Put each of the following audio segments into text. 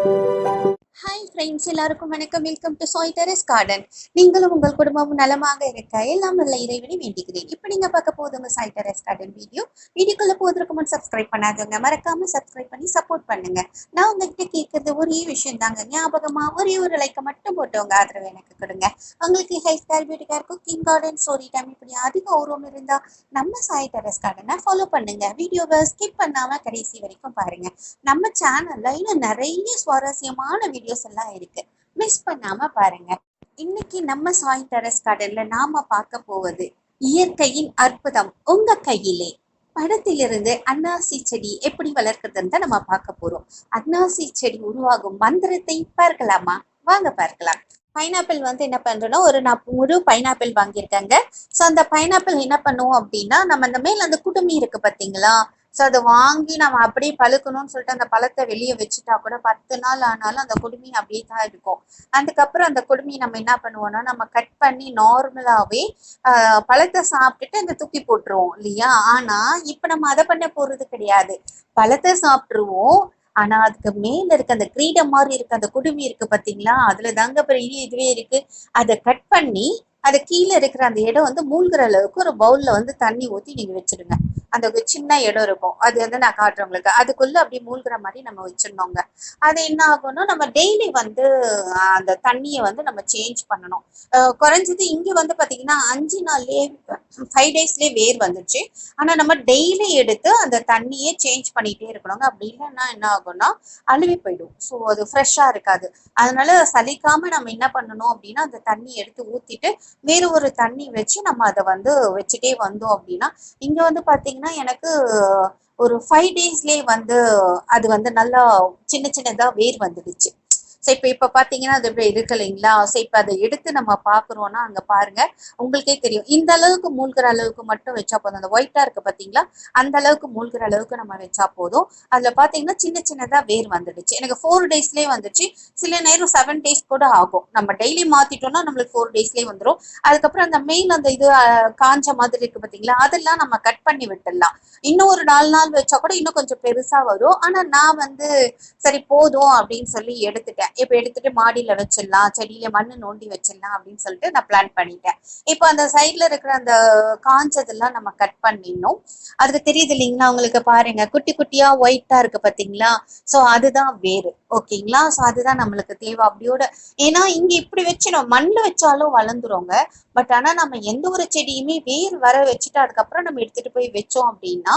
Hi friends, எல்லாருக்கும் வணக்கம். Welcome to Sai terrace garden. நீங்களும் உங்கள் குடும்பமும் நலமாக இருக்க எல்லாம் நல்ல இறைவனை வேண்டிக்கிறேன். இப்போ நீங்க பார்க்க போதுங்க சாய் டெரஸ் கார்டன் வீடியோக்குள்ள போவதற்கு முன் சப்ஸ்கிரைப் பண்ணாதவங்க மறக்காம சப்ஸ்கிரைப் பண்ணி சப்போர்ட் பண்ணுங்க. நான் உங்ககிட்ட கேட்கறது ஒரே விஷயம் தாங்க, ஞாபகமா ஒரே ஒரு லைக்கை மட்டும் போட்டவங்க ஆதரவு எனக்கு கொடுங்க. உங்களுக்கு health care, beauty care, cooking, garden, story time இப்படி அதிக ஆர்வம் இருந்தா நம்ம சாய் டெரஸ் கார்டனை ஃபாலோ பண்ணுங்க. வீடியோவை ஸ்கிப் பண்ணாம கடைசி வரைக்கும் பாருங்க. நம்ம சேனல்ல இன்னும் நிறைய சுவாரஸ்யமான வீடியோஸ் எல்லாம் இருக்கு, மிஸ் பண்ணாம பாருங்க. இன்னைக்கு நம்ம சாய் டெரஸ் கார்டன்ல நாம பார்க்க போவது இயற்கையின் அற்புதம் உங்க கையிலே படத்திலிருந்து அன்னாசி செடி எப்படி வளர்க்கிறதுன்னு தான் நம்ம பார்க்க போறோம். அன்னாசி செடி உருவாகும் மந்திரத்தை பார்க்கலாமா? வாங்க பார்க்கலாம். பைனாப்பிள் வந்து என்ன பண்றோம்னா, நான் முழு பைனாப்பிள் வாங்கியிருக்கேங்க. ஸோ அந்த பைனாப்பிள் என்ன பண்ணுவோம் அப்படின்னா, நம்ம அந்த மேல அந்த குடுமி இருக்கு பார்த்தீங்களா, ஸோ அதை வாங்கி நம்ம அப்படியே பழுக்கணும்னு சொல்லிட்டு அந்த பழத்தை வெளியே வச்சுட்டா கூட 10 நாள் ஆனாலும் அந்த குடுமி அப்படியே தான் இருக்கும். அதுக்கப்புறம் அந்த குடுமி நம்ம என்ன பண்ணுவோம்னா, நம்ம கட் பண்ணி நார்மலாவே பழத்தை சாப்பிட்டுட்டு அந்த தூக்கி போட்டுருவோம் இல்லையா. ஆனா இப்ப நம்ம அதை பண்ண போறது கிடையாது. பழத்தை சாப்பிட்டுருவோம், ஆனா அதுக்கு மேல இருக்க அந்த கிரீடம் மாதிரி இருக்கு அந்த குடுமி இருக்கு பாத்தீங்களா, அதுல தாங்க பெரிய இதுவே இருக்கு. அதை கட் பண்ணி அது கீழே இருக்கிற அந்த இடம் வந்து மூழ்கிற அளவுக்கு ஒரு பவுல்ல வந்து தண்ணி ஊத்தி நீங்க வச்சிடுங்க. அந்த சின்ன இடம் இருக்கும், அது வந்து நான் காட்டுறேன் உங்களுக்கு. அதுக்குள்ள அப்படியே மூழ்கிற மாதிரி நம்ம வச்சிருந்தோங்க. அது என்ன ஆகும்னா, நம்ம டெய்லி வந்து அந்த தண்ணியை வந்து நம்ம சேஞ்ச் பண்ணணும். குறைஞ்சது இங்க வந்து பாத்தீங்கன்னா 5 நாள்லயே 5 டேஸ்லயே வேர் வந்துச்சு. ஆனா நம்ம டெய்லி எடுத்து அந்த தண்ணியே சேஞ்ச் பண்ணிட்டே இருக்கணுங்க. அப்படி இல்லைன்னா என்ன ஆகும்னா அழுவி போயிடும். ஸோ அது ஃப்ரெஷ்ஷா இருக்காது. அதனால சலிக்காம நம்ம என்ன பண்ணணும் அப்படின்னா, அந்த தண்ணி எடுத்து ஊத்திட்டு வேறு ஒரு தண்ணி வச்சு நம்ம அதை வந்து வச்சுட்டே வந்தோம் அப்படின்னா, இங்க வந்து பாத்தீங்கன்னா எனக்கு ஒரு 5 டேஸ்லயே வந்து அது வந்து நல்லா சின்ன சின்னதா வேர் வந்துடுச்சு. ஸோ இப்ப பாத்தீங்கன்னா அது இப்படி இருக்கு இல்லைங்களா. ஸோ இப்ப அதை எடுத்து நம்ம பாக்குறோம்னா, அங்க பாருங்க, உங்களுக்கே தெரியும். இந்த அளவுக்கு மூழ்கிற அளவுக்கு மட்டும் வச்சா போதும். அந்த ஒயிட்டா இருக்கு பாத்தீங்களா, அந்த அளவுக்கு மூழ்கிற அளவுக்கு நம்ம வச்சா போதும். அதுல பாத்தீங்கன்னா சின்ன சின்னதா வேர் வந்துடுச்சு. எனக்கு 4 டேஸ்லயே வந்துச்சு. சில நேரம் 7 டேஸ் கூட ஆகும். நம்ம டெய்லி மாத்திட்டோம்னா நம்மளுக்கு 4 டேஸ்லயே வந்துடும். அதுக்கப்புறம் அந்த மெயின் அந்த இது காஞ்ச மாதிரி இருக்கு பாத்தீங்களா, அதெல்லாம் நம்ம கட் பண்ணி விட்டுடலாம். இன்னும் ஒரு 4 நாள் வச்சா கூட இன்னும் கொஞ்சம் பெருசா வரும். ஆனா நான் வந்து சரி போதும் அப்படின்னு சொல்லி எடுத்துட்டேன். இப்ப எடுத்துட்டு மாடியில வச்சிடலாம், செடியில மண்ணு நோண்டி வச்சிடலாம் அப்படின்னு சொல்லிட்டு நான் பிளான் பண்ணிட்டேன். இப்போ அந்த சைட்ல இருக்கிற அந்த காஞ்சதெல்லாம் நம்ம கட் பண்ணிடணும். அதுக்கு தெரியுது இல்லைங்களா உங்களுக்கு, பாருங்க குட்டி குட்டியா ஒயிட்டா இருக்கு பாத்தீங்களா. சோ அதுதான் வேறு. ஓகேங்களா. சோ அதுதான் நம்மளுக்கு தேவை அப்படியோட. ஏன்னா இங்க இப்படி வச்சு நம்ம மண்ணில் வச்சாலும் வளர்ந்துருங்க. பட் ஆனா நம்ம எந்த ஒரு செடியுமே வேர் வர வச்சுட்டு அதுக்கப்புறம் நம்ம எடுத்துட்டு போய் வச்சோம் அப்படின்னா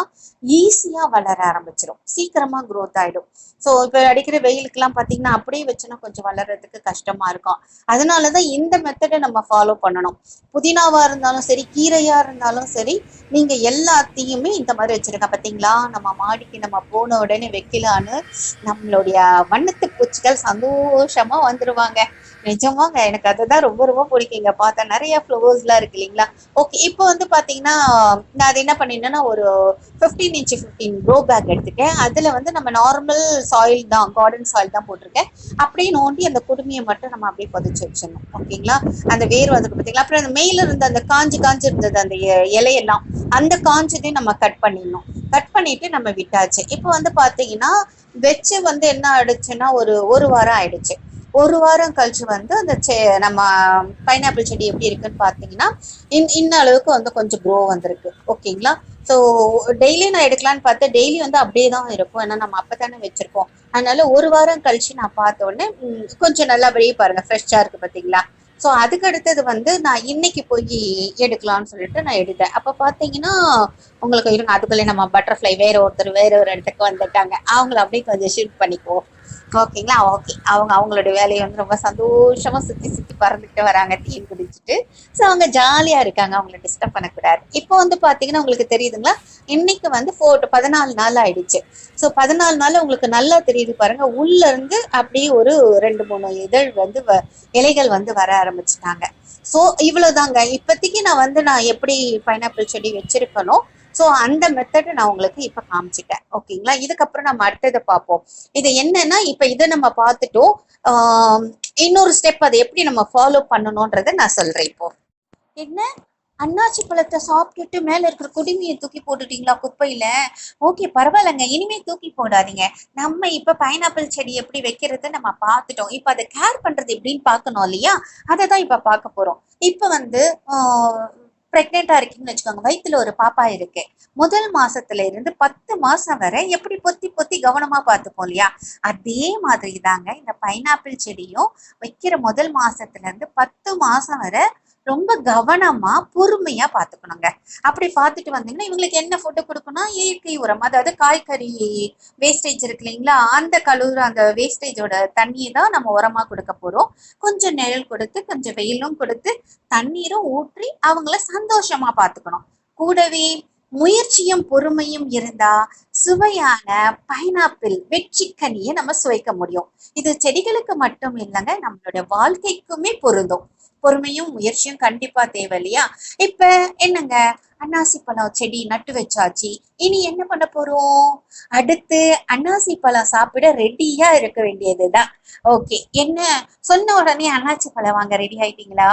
ஈஸியா வளர ஆரம்பிச்சிடும், சீக்கிரமா க்ரோத் ஆயிடும். ஸோ இப்போ அடிக்கிற வெயிலுக்கு எல்லாம் பாத்தீங்கன்னா அப்படியே வச்சுன்னா கொஞ்சம் வளர்றதுக்கு கஷ்டமா இருக்கும். அதனாலதான் இந்த மெத்தடை நம்ம ஃபாலோ பண்ணணும். புதினாவா இருந்தாலும் சரி, கீரையா இருந்தாலும் சரி, நீங்க எல்லாத்தையுமே இந்த மாதிரி வச்சிருக்க பாத்தீங்களா. நம்ம மாடிக்கு நம்ம போன உடனே வைக்கலான்னு நம்மளுடைய வண்ணத்து பூச்சிகள் சந்தோஷமா வந்துருவாங்க. நிஜமாங்க எனக்கு அதுதான் ரொம்ப ரொம்ப பிடிக்குங்க. பார்த்தா நிறைய ஃப்ளவர்ஸ் எல்லாம் இருக்கு இல்லைங்களா. ஓகே, இப்போ வந்து பாத்தீங்கன்னா நான் அது என்ன பண்ணினேன்னா, ஒரு 15x15 க்ரோ பேக் எடுத்துட்டேன். அதுல வந்து நம்ம நார்மல் சாயில் தான், கார்டன் சாயில் தான் போட்டிருக்கேன். அப்படியே நோண்டி அந்த குடுமையை மட்டும் நம்ம அப்படியே புதைச்சு வச்சிடணும். ஓகேங்களா. அந்த வேர் வந்துட்டு பார்த்தீங்களா. அப்புறம் அந்த மேல இருந்த அந்த காஞ்சு இருந்தது அந்த இலையெல்லாம், அந்த காஞ்சதையும் நம்ம கட் பண்ணிடணும். கட் பண்ணிட்டு நம்ம விட்டாச்சு. இப்போ வந்து பாத்தீங்கன்னா வச்சு வந்து என்ன ஆயிடுச்சுன்னா, ஒரு வாரம் ஆயிடுச்சு. ஒரு வாரம் கழிச்சு வந்து அந்த நம்ம பைனாப்பிள் செடி எப்படி இருக்குன்னு பாத்தீங்கன்னா, இன்ன அளவுக்கு வந்து கொஞ்சம் க்ரோ வந்திருக்கு. ஓகேங்களா. ஸோ டெய்லி நான் எடுக்கலான்னு பார்த்தேன். டெய்லி வந்து அப்படியே தான் இருக்கும், ஏன்னா நம்ம அப்பதானே வச்சிருக்கோம். அதனால ஒரு வாரம் கழிச்சு நான் பார்த்த உடனே கொஞ்சம் நல்லா அப்படியே பாருங்க ஃப்ரெஷ்ஷா இருக்கு பாத்தீங்களா. ஸோ அதுக்கு அடுத்தது வந்து நான் இன்னைக்கு போய் எடுக்கலாம்னு சொல்லிட்டு நான் எடுத்தேன். அப்ப பாத்தீங்கன்னா உங்களுக்கு இருங்க, அதுக்குள்ளே நம்ம பட்டர்ஃப்ளை வேற ஒரு இடத்துக்கு வந்துட்டாங்க. அவங்கள அப்படியே கொஞ்சம் ஷூட் பண்ணிக்குவோம். ஓகேங்களா. ஓகே, அவங்களோட வேலையை வந்து ரொம்ப சந்தோஷமா சுத்தி சுத்தி பறந்துட்டு வராங்க டீம் குடிச்சிட்டு. ஸோ அவங்க ஜாலியா இருக்காங்க, அவங்களை டிஸ்டர்ப் பண்ணக்கூடாது. இப்போ வந்து பாத்தீங்கன்னா உங்களுக்கு தெரியுதுங்களா, இன்னைக்கு வந்து 14 நாள் ஆயிடுச்சு. ஸோ 14 நாள் உங்களுக்கு நல்லா தெரியுது பாருங்க, உள்ள இருந்து அப்படியே ஒரு 2-3 இதழ் வந்து இலைகள் வந்து வர ஆரம்பிச்சுட்டாங்க. ஸோ இவ்வளவுதாங்க இப்போதைக்கு நான் எப்படி பைனாப்பிள் செடி வச்சிருக்கணும். ஸோ அந்த மெத்தடை நான் உங்களுக்கு இப்ப காமிச்சிட்டேன். ஓகேங்களா. இதுக்கப்புறம் நம்ம அடுத்ததை பார்ப்போம். இது என்னன்னா, இப்ப இதை நம்ம பார்த்துட்டோம். இன்னொரு ஸ்டெப் அதை எப்படி நம்ம ஃபாலோ பண்ணணும்ன்றதை நான் சொல்றேன் இப்போ. என்ன அண்ணாச்சி பழத்தை சாப்பிட்டுட்டு மேல இருக்கிற குடுமியை தூக்கி போட்டுட்டீங்களா குப்பையில? ஓகே, பரவாயில்லைங்க, இனிமே தூக்கி போடாதீங்க. நம்ம இப்ப பைனாப்பிள் செடி எப்படி வைக்கிறது நம்ம பார்த்துட்டோம். இப்ப அதை கேர் பண்றது எப்படின்னு பார்க்கணும் இல்லையா? அதை தான் இப்ப பார்க்க போறோம். இப்ப வந்து பிரெக்னெண்டா இருக்கீங்கன்னு வச்சுக்கோங்க, வயித்துல ஒரு பாப்பா இருக்கு. முதல் மாசத்துல இருந்து 10 மாசம் வரை எப்படி பொத்தி பொத்தி கவனமா பார்த்துப்போம் இல்லையா? அதே மாதிரி தாங்க இந்த பைனாப்பிள் செடியும் வைக்கிற முதல் மாசத்துல இருந்து 10 மாசம் வரை ரொம்ப கவனமா பொறுமையா பாத்துக்கணுங்க. அப்படி பார்த்துட்டு வந்தீங்கன்னா இவங்களுக்கு என்ன ஃபுட்டு கொடுக்கணும், இயற்கை உரம், அதாவது காய்கறி வேஸ்டேஜ் இருக்கு இல்லைங்களா, அந்த கழுவுற அந்த வேஸ்டேஜோட தண்ணியை தான் நம்ம உரமா கொடுக்க போறோம். கொஞ்சம் நிழல் கொடுத்து கொஞ்சம் வெயிலும் கொடுத்து தண்ணீரும் ஊற்றி அவங்கள சந்தோஷமா பாத்துக்கணும். கூடவே முயற்சியும் பொறுமையும் இருந்தா சுவையான பைனாப்பிள் வெற்றிக்கனியை நம்ம சுவைக்க முடியும். இது செடிகளுக்கு மட்டும் இல்லைங்க, நம்மளோட வாழ்க்கைக்குமே பொருந்தும். பொறுமையும் முயற்சியும் கண்டிப்பா தேவை இல்லையா? இப்ப என்னங்க, அன்னாசி பழம் செடி நட்டு வச்சாச்சு. இனி என்ன பண்ண போறோம்? அடுத்து அன்னாசி பழம் சாப்பிட ரெடியா இருக்க வேண்டியதுதான். ஓகே, என்ன சொன்ன உடனே அன்னாசி பழம் வாங்க ரெடி ஆயிட்டீங்களா?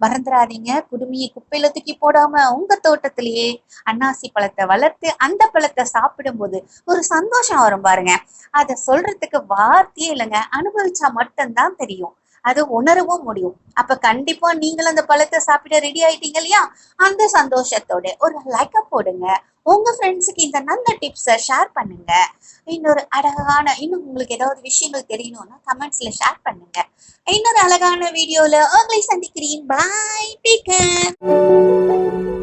மறந்துடாதீங்க, குடுமியை குப்பையில தூக்கி போடாம உங்க தோட்டத்திலேயே அன்னாசி பழத்தை வளர்த்து அந்த பழத்தை சாப்பிடும்போது ஒரு சந்தோஷம் வரும் பாருங்க. அதை சொல்றதுக்கு வார்த்தையே இல்லைங்க, அனுபவிச்சா மட்டும்தான் தெரியும், அது உணரவும் முடியும். அப்ப கண்டிப்பா நீங்களும் அந்த பழத்தை சாப்பிட ரெடி ஆயிட்டீங்க இல்லையா? அந்த சந்தோஷத்தோட ஒரு லைக்க போடுங்க. உங்க ஃப்ரெண்ட்ஸுக்கு இந்த நல்ல டிப்ஸை ஷேர் பண்ணுங்க. இன்னும் உங்களுக்கு ஏதாவது விஷயங்கள் தெரியணும்னா கமெண்ட்ஸ்ல ஷேர் பண்ணுங்க. இன்னொரு அழகான வீடியோல உங்களை சந்திக்கிறேன். பாய், டேக் கேர்.